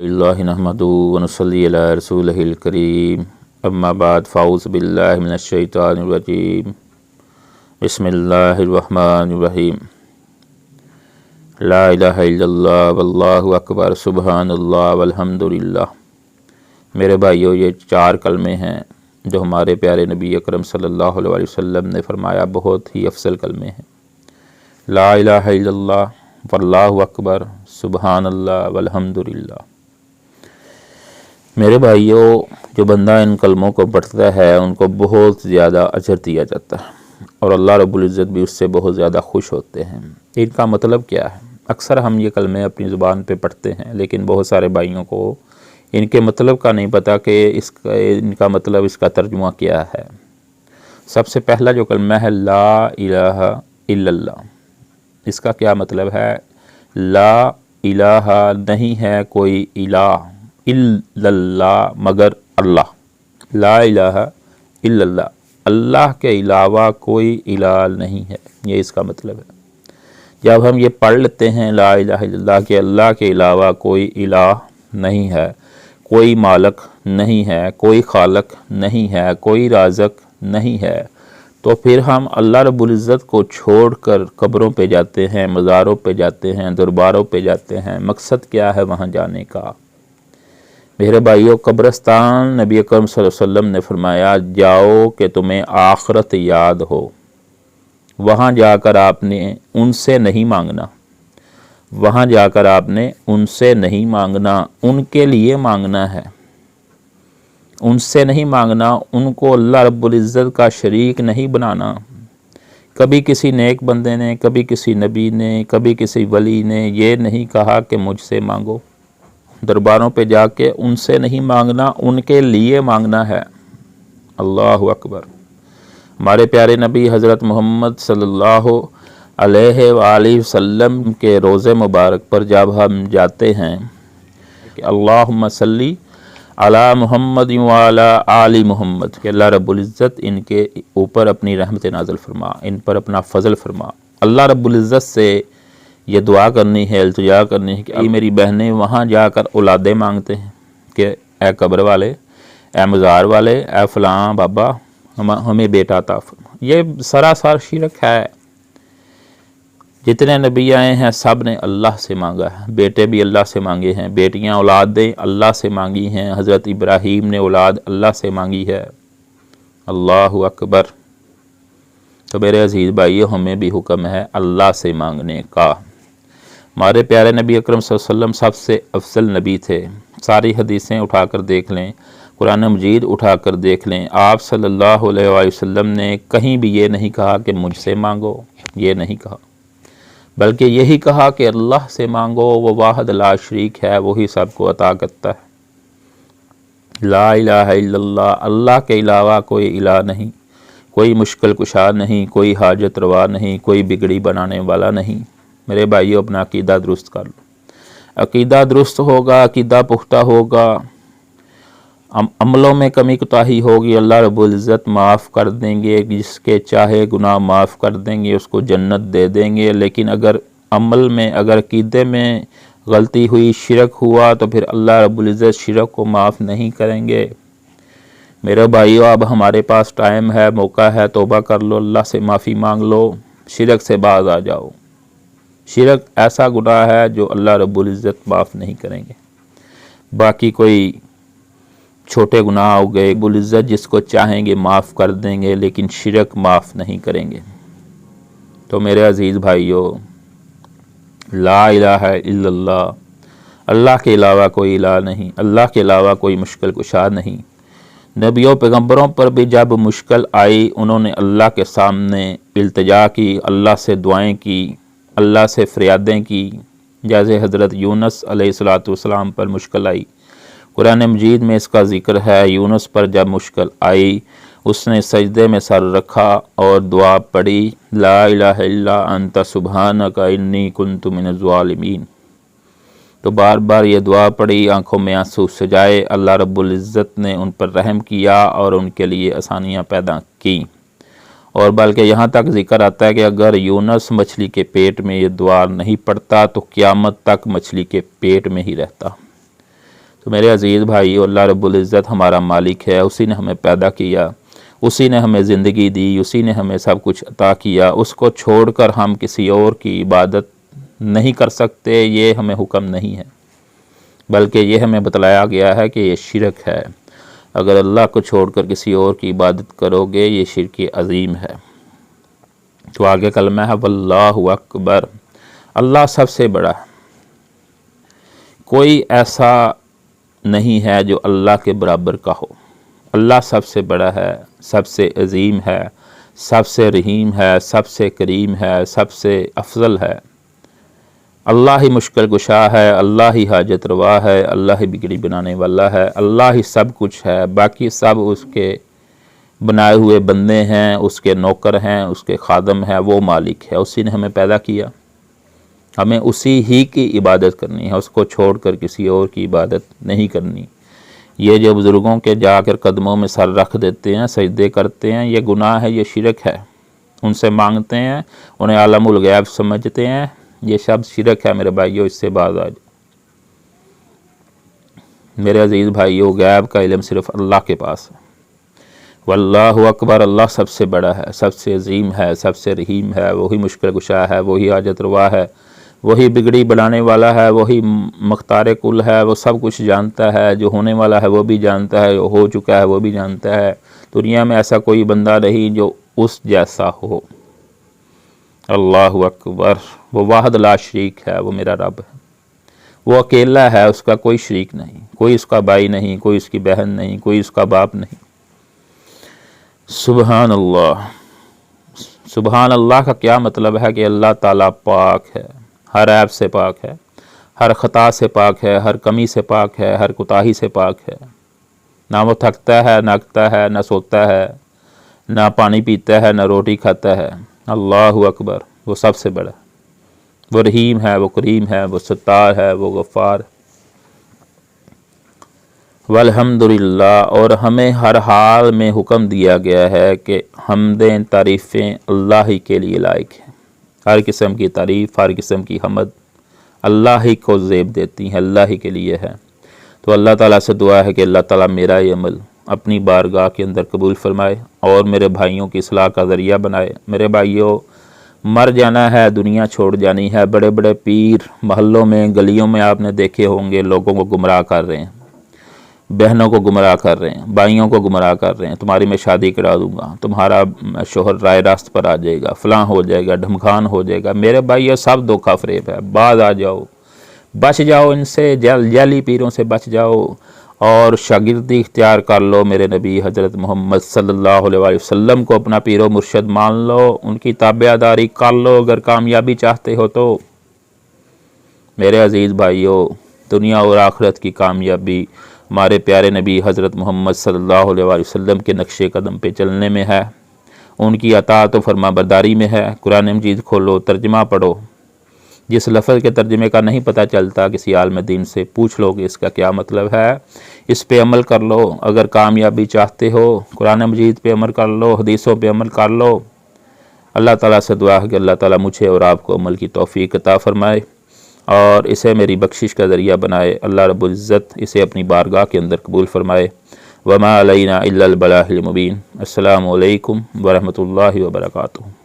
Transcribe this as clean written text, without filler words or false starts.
اللہ نحمدہ ونصلی علی رسولہ الکریم اما بعد فاعوذ باللہ من الشیطان الرجیم بسم اللہ الرحمن الرحیم لا الہ الا اللہ واللہ اکبر سبحان اللہ والحمدللہ۔ میرے بھائیو، یہ 4 کلمے ہیں جو ہمارے پیارے نبی اکرم صلی اللہ علیہ وسلم نے فرمایا بہت ہی افضل کلمے ہیں۔ لا الہ الا اللہ واللہ اکبر سبحان اللہ والحمدللہ۔ میرے بھائیو، جو بندہ ان کلموں کو پڑھتا ہے ان کو بہت زیادہ اجر دیا جاتا ہے اور اللہ رب العزت بھی اس سے بہت زیادہ خوش ہوتے ہیں۔ ان کا مطلب کیا ہے؟ اکثر ہم یہ کلمے اپنی زبان پہ پڑھتے ہیں، لیکن بہت سارے بھائیوں کو ان کے مطلب کا نہیں پتہ کہ ان کا مطلب، اس کا ترجمہ کیا ہے۔ سب سے پہلا جو کلمہ ہے لا الہ الا اللہ، اس کا کیا مطلب ہے؟ لا الہ، نہیں ہے کوئی الہ، الا اللہ، مگر اللہ۔ لا الہ الا اللہ، اللہ کے علاوہ کوئی الہ نہیں ہے، یہ اس کا مطلب ہے۔ جب ہم یہ پڑھ لیتے ہیں لا الہ الا اللہ کہ اللہ کے علاوہ کوئی الہ نہیں ہے، کوئی مالک نہیں ہے، کوئی خالق نہیں ہے، کوئی رازق نہیں ہے، تو پھر ہم اللہ رب العزت کو چھوڑ کر قبروں پہ جاتے ہیں، مزاروں پہ جاتے ہیں، درباروں پہ جاتے ہیں۔ مقصد کیا ہے وہاں جانے کا؟ میرے بھائیو، قبرستان نبی اکرم صلی اللہ علیہ وسلم نے فرمایا جاؤ کہ تمہیں آخرت یاد ہو۔ وہاں جا کر آپ نے ان سے نہیں مانگنا، وہاں جا کر آپ نے ان سے نہیں مانگنا، ان کے لیے مانگنا ہے۔ ان سے نہیں مانگنا، ان کو اللہ رب العزت کا شریک نہیں بنانا۔ کبھی کسی نیک بندے نے، کبھی کسی نبی نے، کبھی کسی ولی نے یہ نہیں کہا کہ مجھ سے مانگو۔ درباروں پہ جا کے ان سے نہیں مانگنا، ان کے لیے مانگنا ہے۔ اللہ اکبر۔ ہمارے پیارے نبی حضرت محمد صلی اللہ علیہ وآلہ وسلم کے روضے مبارک پر جب ہم جاتے ہیں کہ اللہم صلی علی محمد وعلی آل محمد، کہ اللہ رب العزت ان کے اوپر اپنی رحمت نازل فرما، ان پر اپنا فضل فرما۔ اللہ رب العزت سے یہ دعا کرنی ہے، التجا کرنی ہے کہ میری بہنیں وہاں جا کر اولادیں مانگتے ہیں کہ اے قبر والے، اے مزار والے، اے فلاں بابا، ہمیں بیٹا عطا فرما۔ یہ سراسر شرک ہے۔ جتنے نبی آئے ہیں سب نے اللہ سے مانگا ہے، بیٹے بھی اللہ سے مانگے ہیں، بیٹیاں اولادیں اللہ سے مانگی ہیں، حضرت ابراہیم نے اولاد اللہ سے مانگی ہے۔ اللہ اکبر۔ تو میرے عزیز بھائیو، ہمیں بھی حکم ہے اللہ سے مانگنے کا۔ ہمارے پیارے نبی اکرم صلی اللہ علیہ وسلم سب سے افضل نبی تھے۔ ساری حدیثیں اٹھا کر دیکھ لیں، قرآن مجید اٹھا کر دیکھ لیں، آپ صلی اللہ علیہ وسلم نے کہیں بھی یہ نہیں کہا کہ مجھ سے مانگو، یہ نہیں کہا، بلکہ یہی کہا کہ اللہ سے مانگو، وہ واحد لا شریک ہے، وہی سب کو عطا کرتا ہے۔ لا الہ الا اللہ، اللہ کے علاوہ کوئی الہ نہیں، کوئی مشکل کشا نہیں، کوئی حاجت روا نہیں، کوئی بگڑی بنانے والا نہیں۔ میرے بھائیو، اپنا عقیدہ درست کر لو۔ عقیدہ درست ہوگا، عقیدہ پختہ ہوگا، عملوں میں کمی کوتاہی ہوگی، اللہ رب العزت معاف کر دیں گے، جس کے چاہے گناہ معاف کر دیں گے، اس کو جنت دے دیں گے۔ لیکن اگر عمل میں، اگر عقیدے میں غلطی ہوئی، شرک ہوا، تو پھر اللہ رب العزت شرک کو معاف نہیں کریں گے۔ میرے بھائیو، اب ہمارے پاس ٹائم ہے، موقع ہے، توبہ کر لو، اللہ سے معافی مانگ لو، شرک سے باز آ جاؤ۔ شرک ایسا گناہ ہے جو اللہ رب العزت معاف نہیں کریں گے۔ باقی کوئی چھوٹے گناہ ہو گئے، رب العزت جس کو چاہیں گے معاف کر دیں گے، لیکن شرک معاف نہیں کریں گے۔ تو میرے عزیز بھائیو، لا الہ الا اللہ، اللہ کے علاوہ کوئی الہ نہیں، اللہ کے علاوہ کوئی مشکل کشا نہیں۔ نبیوں پیغمبروں پر بھی جب مشکل آئی، انہوں نے اللہ کے سامنے التجا کی، اللہ سے دعائیں کی، اللہ سے فریادیں کی۔ جیسے حضرت یونس علیہ السلام پر مشکل آئی، قرآن مجید میں اس کا ذکر ہے۔ یونس پر جب مشکل آئی، اس نے سجدے میں سر رکھا اور دعا پڑھی، لا الہ الا انت سبحانک انی کنت من الظالمین۔ تو بار بار یہ دعا پڑھی، آنکھوں میں آنسو سجائے، اللہ رب العزت نے ان پر رحم کیا اور ان کے لیے آسانیاں پیدا کی۔ اور بلکہ یہاں تک ذکر آتا ہے کہ اگر یونس مچھلی کے پیٹ میں یہ دعا نہیں پڑتا تو قیامت تک مچھلی کے پیٹ میں ہی رہتا۔ تو میرے عزیز بھائی، اللہ رب العزت ہمارا مالک ہے، اسی نے ہمیں پیدا کیا، اسی نے ہمیں زندگی دی، اسی نے ہمیں سب کچھ عطا کیا، اس کو چھوڑ کر ہم کسی اور کی عبادت نہیں کر سکتے، یہ ہمیں حکم نہیں ہے، بلکہ یہ ہمیں بتلایا گیا ہے کہ یہ شرک ہے۔ اگر اللہ کو چھوڑ کر کسی اور کی عبادت کرو گے یہ شرک عظیم ہے۔ تو آگے کلمہ ہے واللہ اکبر، اللہ سب سے بڑا ہے، کوئی ایسا نہیں ہے جو اللہ کے برابر کا ہو۔ اللہ سب سے بڑا ہے، سب سے عظیم ہے، سب سے رحیم ہے، سب سے کریم ہے، سب سے افضل ہے۔ اللہ ہی مشکل کشا ہے، اللہ ہی حاجت روا ہے، اللہ ہی بگڑی بنانے والا ہے، اللہ ہی سب کچھ ہے، باقی سب اس کے بنائے ہوئے بندے ہیں، اس کے نوکر ہیں، اس کے خادم ہیں، وہ مالک ہے، اسی نے ہمیں پیدا کیا، ہمیں اسی ہی کی عبادت کرنی ہے، اس کو چھوڑ کر کسی اور کی عبادت نہیں کرنی۔ یہ جو بزرگوں کے جا کر قدموں میں سر رکھ دیتے ہیں، سجدے کرتے ہیں، یہ گناہ ہے، یہ شرک ہے، ان سے مانگتے ہیں، انہیں عالم الغیب سمجھتے ہیں، یہ سب شرک ہے میرے بھائیوں، اس سے باز آ جائیں۔ میرے عزیز بھائیوں، غیب کا علم صرف اللہ کے پاس ہے۔ واللہ اکبر، اللہ سب سے بڑا ہے، سب سے عظیم ہے، سب سے رحیم ہے، وہی مشکل کشا ہے، وہی حاجت روا ہے، وہی بگڑی بنانے والا ہے، وہی مختار کل ہے، وہ سب کچھ جانتا ہے، جو ہونے والا ہے وہ بھی جانتا ہے، جو ہو چکا ہے وہ بھی جانتا ہے۔ دنیا میں ایسا کوئی بندہ نہیں جو اس جیسا ہو۔ اللہ اکبر، وہ واحد لا شریک ہے، وہ میرا رب ہے، وہ اکیلا ہے، اس کا کوئی شریک نہیں، کوئی اس کا بھائی نہیں، کوئی اس کی بہن نہیں، کوئی اس کا باپ نہیں۔ سبحان اللہ۔ سبحان اللہ کا کیا مطلب ہے کہ اللہ تعالیٰ پاک ہے، ہر عیب سے پاک ہے، ہر خطا سے پاک ہے، ہر کمی سے پاک ہے، ہر کوتاہی سے پاک ہے۔ نہ وہ تھکتا ہے، نہ اگتا ہے، نہ سوتا ہے، نہ پانی پیتا ہے، نہ روٹی کھاتا ہے۔ اللہ اکبر، وہ سب سے بڑا، وہ رحیم ہے، وہ کریم ہے، وہ ستار ہے، وہ غفار۔ والحمدللہ، اور ہمیں ہر حال میں حکم دیا گیا ہے کہ حمدیں تعریفیں اللہ ہی کے لیے لائق ہیں۔ ہر قسم کی تعریف، ہر قسم کی حمد اللہ ہی کو زیب دیتی ہیں، اللہ ہی کے لیے ہے۔ تو اللہ تعالیٰ سے دعا ہے کہ اللہ تعالیٰ میرا یہ عمل اپنی بارگاہ کے اندر قبول فرمائے اور میرے بھائیوں کی اصلاح کا ذریعہ بنائے۔ میرے بھائیوں، مر جانا ہے، دنیا چھوڑ جانی ہے۔ بڑے بڑے پیر محلوں میں، گلیوں میں آپ نے دیکھے ہوں گے، لوگوں کو گمراہ کر رہے ہیں، بہنوں کو گمراہ کر رہے ہیں، بھائیوں کو گمراہ کر رہے ہیں، تمہاری میں شادی کرا دوں گا، تمہارا شوہر رائے راست پر آ جائے گا، فلاں ہو جائے گا، ڈھمکان ہو جائے گا۔ میرے بھائی یہ سب دھوکہ فریب ہے، باز آ جاؤ، بچ جاؤ ان سے، جعلی پیروں سے بچ جاؤ اور شاگردی اختیار کر لو میرے نبی حضرت محمد صلی اللہ علیہ وسلم کو اپنا پیر و مرشد مان لو، ان کی تابع داری کر لو اگر کامیابی چاہتے ہو تو۔ میرے عزیز بھائیوں، دنیا اور آخرت کی کامیابی ہمارے پیارے نبی حضرت محمد صلی اللہ علیہ وسلم کے نقش قدم پہ چلنے میں ہے، ان کی اطاعت و فرما برداری میں ہے۔ قرآن مجید کھولو، ترجمہ پڑھو، جس لفظ کے ترجمے کا نہیں پتہ چلتا کسی عالم دین سے پوچھ لو کہ اس کا کیا مطلب ہے، اس پہ عمل کر لو۔ اگر کامیابی چاہتے ہو قرآن مجید پہ عمل کر لو، حدیثوں پہ عمل کر لو۔ اللہ تعالیٰ سے دعا ہے کہ اللہ تعالیٰ مجھے اور آپ کو عمل کی توفیق عطا فرمائے اور اسے میری بخشش کا ذریعہ بنائے۔ اللہ رب العزت اسے اپنی بارگاہ کے اندر قبول فرمائے۔ وما علینا الا البلاغ المبین۔ السلام علیکم ورحمۃ اللہ وبرکاتہ۔